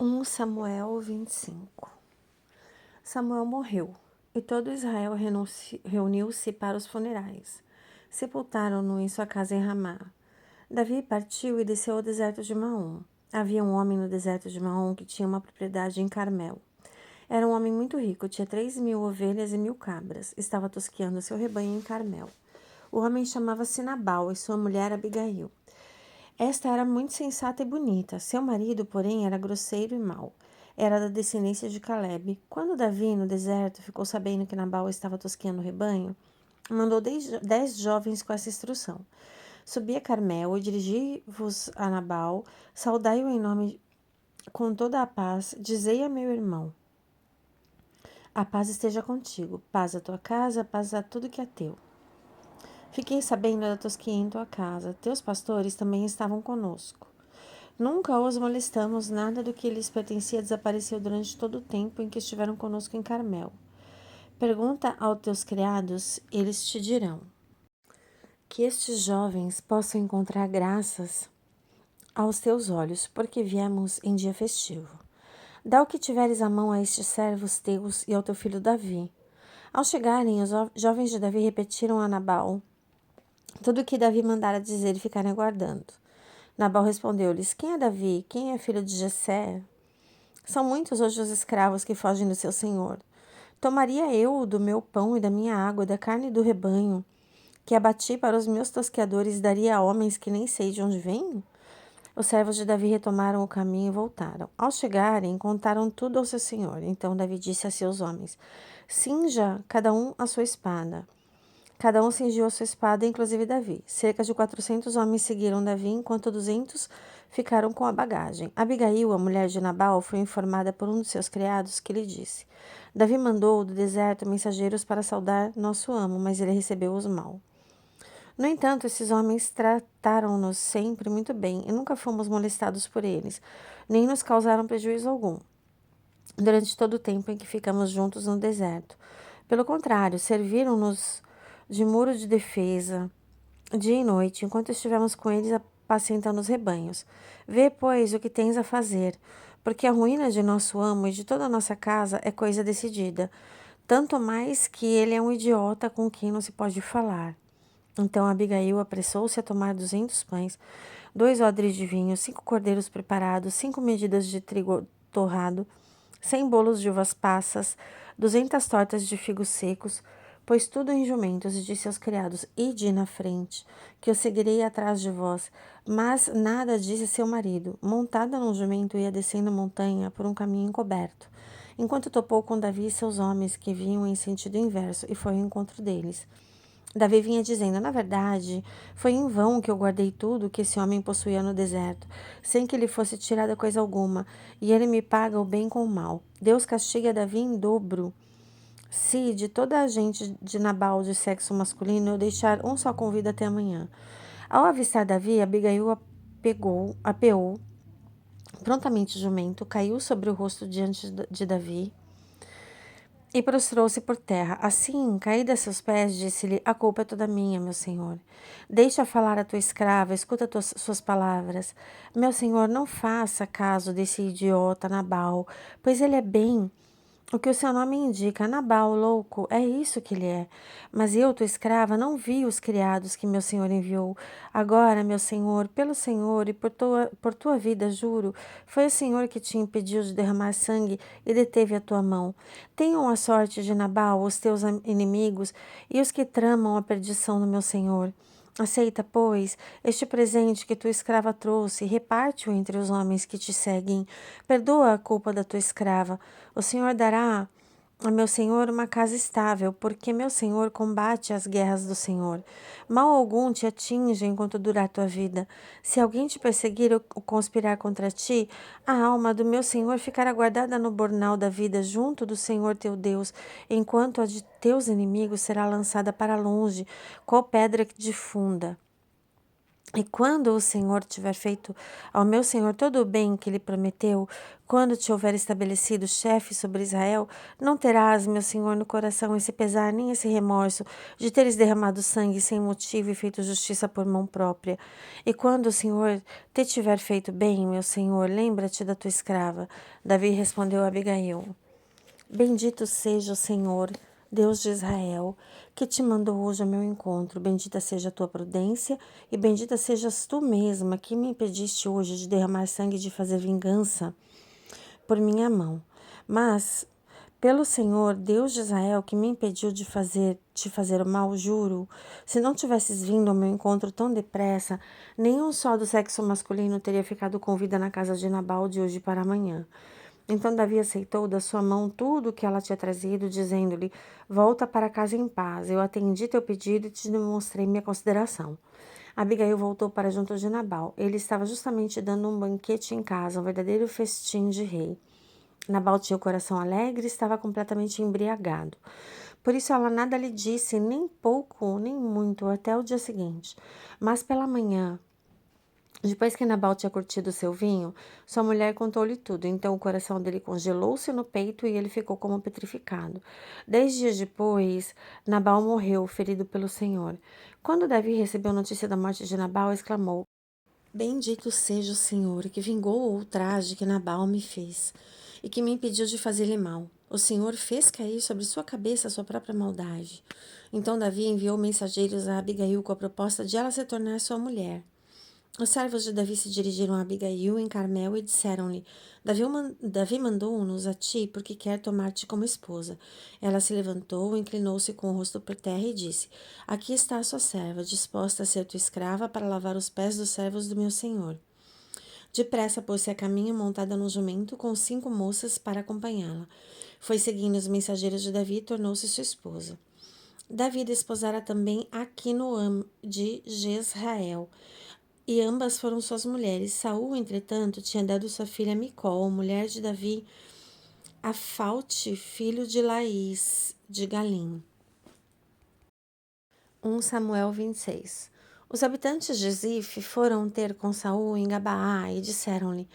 1 Samuel 25. Samuel morreu, e todo Israel reuniu-se para os funerais. Sepultaram-no em sua casa em Ramá. Davi partiu e desceu ao deserto de Maom. Havia um homem no deserto de Maom que tinha uma propriedade em Carmel. Era um homem muito rico, tinha 3.000 ovelhas e 1.000 cabras. Estava tosqueando seu rebanho em Carmel. O homem chamava-se Nabal e sua mulher Abigail. Esta era muito sensata e bonita. Seu marido, porém, era grosseiro e mau. Era da descendência de Calebe. Quando Davi, no deserto, ficou sabendo que Nabal estava tosqueando o rebanho, mandou 10 jovens com essa instrução: Subi a Carmel e dirigi-vos a Nabal, saudai-o em nome com toda a paz, dizei a meu irmão: a paz esteja contigo, paz à tua casa, paz a tudo que é teu. Fiquei sabendo da tosquia em tua casa. Teus pastores também estavam conosco. Nunca os molestamos, nada do que lhes pertencia desapareceu durante todo o tempo em que estiveram conosco em Carmel. Pergunta aos teus criados, eles te dirão. Que estes jovens possam encontrar graças aos teus olhos, porque viemos em dia festivo. Dá o que tiveres à mão a estes servos teus e ao teu filho Davi. Ao chegarem, os jovens de Davi repetiram a Nabal tudo o que Davi mandara dizer e ficaram aguardando. Nabal respondeu-lhes: Quem é Davi? Quem é filho de Jessé? São muitos hoje os escravos que fogem do seu senhor. Tomaria eu do meu pão e da minha água, da carne do rebanho, que abati para os meus tosqueadores, e daria a homens que nem sei de onde venho? Os servos de Davi retomaram o caminho e voltaram. Ao chegarem, contaram tudo ao seu senhor. Então Davi disse a seus homens: Cinja cada um a sua espada. Cada um cingiu a sua espada, inclusive Davi. Cerca de 400 homens seguiram Davi, enquanto 200 ficaram com a bagagem. Abigail, a mulher de Nabal, foi informada por um dos seus criados, que lhe disse: Davi mandou do deserto mensageiros para saudar nosso amo, mas ele recebeu-os mal. No entanto, esses homens trataram-nos sempre muito bem e nunca fomos molestados por eles, nem nos causaram prejuízo algum, durante todo o tempo em que ficamos juntos no deserto. Pelo contrário, serviram-nos de muro de defesa, dia e noite, enquanto estivemos com eles apacentando os rebanhos. Vê, pois, o que tens a fazer, porque a ruína de nosso amo e de toda a nossa casa é coisa decidida, tanto mais que ele é um idiota com quem não se pode falar. Então Abigail apressou-se a tomar 200 pães, 2 odres de vinho, 5 cordeiros preparados, 5 medidas de trigo torrado, 100 bolos de uvas passas, 200 tortas de figos secos, pôs tudo em jumentos e disse aos criados: Ide na frente, que eu seguirei atrás de vós. Mas nada disse seu marido. Montada num jumento, ia descendo a montanha por um caminho encoberto, enquanto topou com Davi e seus homens, que vinham em sentido inverso, e foi ao encontro deles. Davi vinha dizendo: Na verdade, foi em vão que eu guardei tudo que esse homem possuía no deserto, sem que lhe fosse tirada coisa alguma, e ele me paga o bem com o mal. Deus castiga Davi em dobro. Se de toda a gente de Nabal de sexo masculino eu deixar um só com vida até amanhã. Ao avistar Davi, Abigail apeou prontamente o jumento, caiu sobre o rosto diante de Davi e prostrou-se por terra. Assim, caída a seus pés, disse-lhe: A culpa é toda minha, meu senhor. Deixa falar a tua escrava, escuta suas palavras. Meu senhor, não faça caso desse idiota Nabal, pois ele é bem o que o seu nome indica. Nabal, louco, é isso que ele é. Mas eu, tua escrava, não vi os criados que meu senhor enviou. Agora, meu senhor, pelo Senhor e por tua vida, juro, foi o Senhor que te impediu de derramar sangue e deteve a tua mão. Tenham a sorte de Nabal, os teus inimigos e os que tramam a perdição do meu senhor. Aceita, pois, este presente que tua escrava trouxe e reparte-o entre os homens que te seguem. Perdoa a culpa da tua escrava. O Senhor dará a meu senhor uma casa estável, porque meu senhor combate as guerras do Senhor. Mal algum te atinge enquanto durar tua vida. Se alguém te perseguir ou conspirar contra ti, a alma do meu senhor ficará guardada no bornal da vida junto do Senhor teu Deus, enquanto a de teus inimigos será lançada para longe, qual pedra de funda. E quando o Senhor tiver feito ao meu Senhor todo o bem que lhe prometeu, quando te houver estabelecido chefe sobre Israel, não terás, meu Senhor, no coração esse pesar nem esse remorso de teres derramado sangue sem motivo e feito justiça por mão própria. E quando o Senhor te tiver feito bem, meu Senhor, lembra-te da tua escrava. Davi respondeu a Abigail: Bendito seja o Senhor, Deus de Israel, que te mandou hoje ao meu encontro. Bendita seja a tua prudência e bendita sejas tu mesma que me impediste hoje de derramar sangue e de fazer vingança por minha mão. Mas, pelo Senhor, Deus de Israel, que me impediu de te fazer o mal, juro, se não tivesses vindo ao meu encontro tão depressa, nenhum só do sexo masculino teria ficado com vida na casa de Nabal de hoje para amanhã. Então Davi aceitou da sua mão tudo o que ela tinha trazido, dizendo-lhe: Volta para casa em paz. Eu atendi teu pedido e te demonstrei minha consideração. Abigail voltou para junto de Nabal. Ele estava justamente dando um banquete em casa, um verdadeiro festim de rei. Nabal tinha o coração alegre e estava completamente embriagado. Por isso ela nada lhe disse, nem pouco, nem muito, até o dia seguinte. Mas pela manhã, depois que Nabal tinha curtido seu vinho, sua mulher contou-lhe tudo. Então o coração dele congelou-se no peito e ele ficou como petrificado. 10 dias depois, Nabal morreu, ferido pelo Senhor. Quando Davi recebeu notícia da morte de Nabal, exclamou: Bendito seja o Senhor, que vingou o ultraje que Nabal me fez e que me impediu de fazer-lhe mal. O Senhor fez cair sobre sua cabeça a sua própria maldade. Então Davi enviou mensageiros a Abigail com a proposta de ela se tornar sua mulher. Os servos de Davi se dirigiram a Abigail em Carmel e disseram-lhe: Davi mandou-nos a ti porque quer tomar-te como esposa. Ela se levantou, inclinou-se com o rosto por terra e disse: Aqui está a sua serva, disposta a ser tua escrava para lavar os pés dos servos do meu senhor. Depressa pôs-se a caminho montada num jumento com 5 moças para acompanhá-la. Foi seguindo os mensageiros de Davi e tornou-se sua esposa. Davi desposara também Aquinoam de Jezrael, e ambas foram suas mulheres. Saul, entretanto, tinha dado sua filha Micol, mulher de Davi, a Falte, filho de Laís, de Galim. 1 Samuel 26. Os habitantes de Zif foram ter com Saul em Gabaá e disseram-lhe: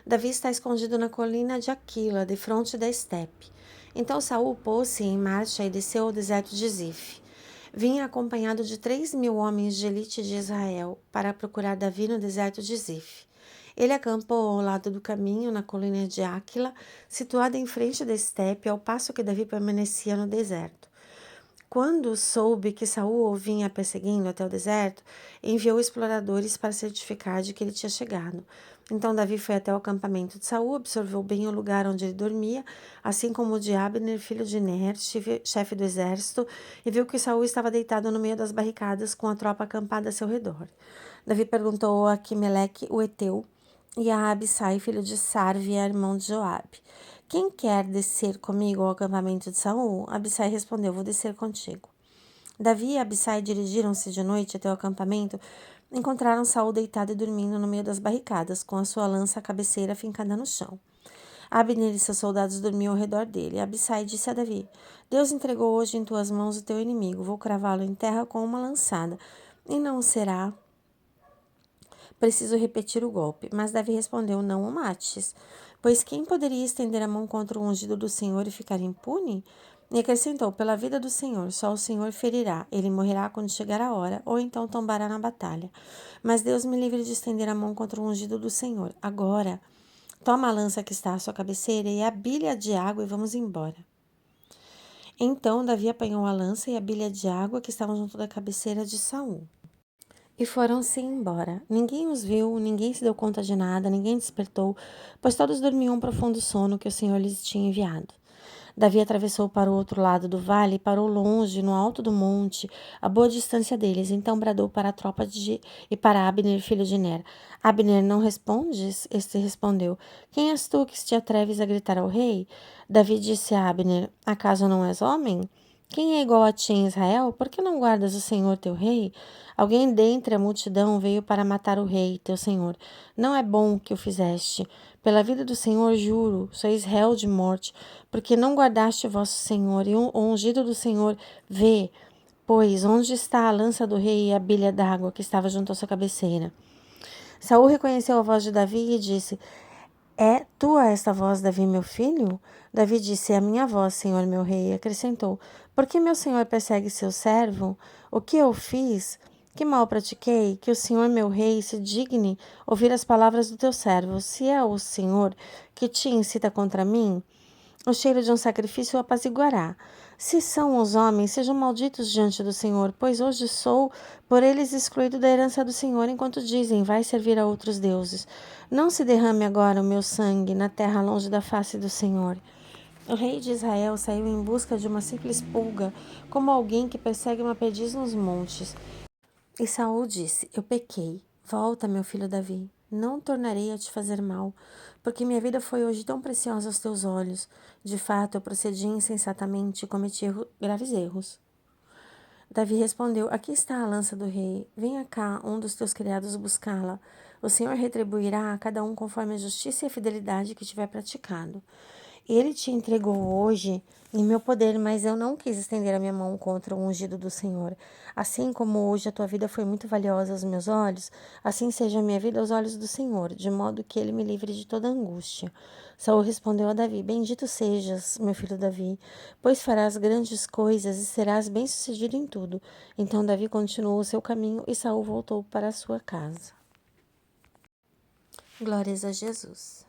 Davi está escondido na colina de Aquila, defronte da estepe. Então Saul pôs-se em marcha e desceu ao deserto de Zif. Vinha acompanhado de 3.000 homens de elite de Israel para procurar Davi no deserto de Zif. Ele acampou ao lado do caminho, na colina de Áquila, situada em frente da estepe, ao passo que Davi permanecia no deserto. Quando soube que Saul o vinha perseguindo até o deserto, enviou exploradores para certificar de que ele tinha chegado. Então Davi foi até o acampamento de Saul, observou bem o lugar onde ele dormia, assim como o de Abner, filho de Ner, chefe do exército, e viu que Saul estava deitado no meio das barricadas com a tropa acampada a seu redor. Davi perguntou a Aquimeleque, o heteu, e a Abissai, filho de Sarvia, irmão de Joabe: Quem quer descer comigo ao acampamento de Saul? Abissai respondeu: Vou descer contigo. Davi e Abissai dirigiram-se de noite até o acampamento. Encontraram Saul deitado e dormindo no meio das barricadas, com a sua lança à cabeceira fincada no chão. Abner e seus soldados dormiam ao redor dele. Abissai disse a Davi: Deus entregou hoje em tuas mãos o teu inimigo. Vou cravá-lo em terra com uma lançada, e não será preciso repetir o golpe. Mas Davi respondeu: Não o mates, pois quem poderia estender a mão contra o ungido do Senhor e ficar impune? E acrescentou: Pela vida do Senhor, só o Senhor ferirá. Ele morrerá quando chegar a hora, ou então tombará na batalha. Mas Deus me livre de estender a mão contra o ungido do Senhor. Agora, toma a lança que está à sua cabeceira e a bilha de água e vamos embora. Então Davi apanhou a lança e a bilha de água que estavam junto da cabeceira de Saul. E foram-se embora. Ninguém os viu, ninguém se deu conta de nada, ninguém despertou, pois todos dormiam um profundo sono que o Senhor lhes tinha enviado. Davi atravessou para o outro lado do vale e parou longe, no alto do monte, a boa distância deles. Então bradou para a tropa e para Abner, filho de Ner: Abner, não respondes? Este respondeu: Quem és tu que te atreves a gritar ao rei? Davi disse a Abner: Acaso não és homem? Quem é igual a ti em Israel? Por que não guardas o Senhor teu rei? Alguém dentre a multidão veio para matar o rei, teu senhor. Não é bom o que o fizeste. Pela vida do Senhor, juro, sois réu de morte, porque não guardaste vosso Senhor, e o ungido do Senhor vê. pois, onde está a lança do rei e a bilha d'água que estava junto à sua cabeceira? Saul reconheceu a voz de Davi e disse: É tua esta voz, Davi, meu filho? Davi disse: É a minha voz, senhor meu rei. E acrescentou: Por que meu senhor persegue seu servo? O que eu fiz? Que mal pratiquei? Que o senhor meu rei se digne ouvir as palavras do teu servo. Se é o senhor que te incita contra mim, o cheiro de um sacrifício o apaziguará. Se são os homens, sejam malditos diante do Senhor, pois hoje sou por eles excluído da herança do Senhor, enquanto dizem, vai servir a outros deuses. Não se derrame agora o meu sangue na terra longe da face do Senhor. O rei de Israel saiu em busca de uma simples pulga, como alguém que persegue uma perdiz nos montes. E Saul disse: Eu pequei. Volta, meu filho Davi. Não tornarei a te fazer mal, porque minha vida foi hoje tão preciosa aos teus olhos. De fato, eu procedi insensatamente e cometi graves erros. Davi respondeu: Aqui está a lança do rei. Venha cá, um dos teus criados buscá-la. O Senhor retribuirá a cada um conforme a justiça e a fidelidade que tiver praticado. Ele te entregou hoje em meu poder, mas eu não quis estender a minha mão contra o ungido do Senhor. Assim como hoje a tua vida foi muito valiosa aos meus olhos, assim seja a minha vida aos olhos do Senhor, de modo que ele me livre de toda angústia. Saul respondeu a Davi: Bendito sejas, meu filho Davi, pois farás grandes coisas e serás bem-sucedido em tudo. Então Davi continuou o seu caminho e Saul voltou para a sua casa. Glórias a Jesus.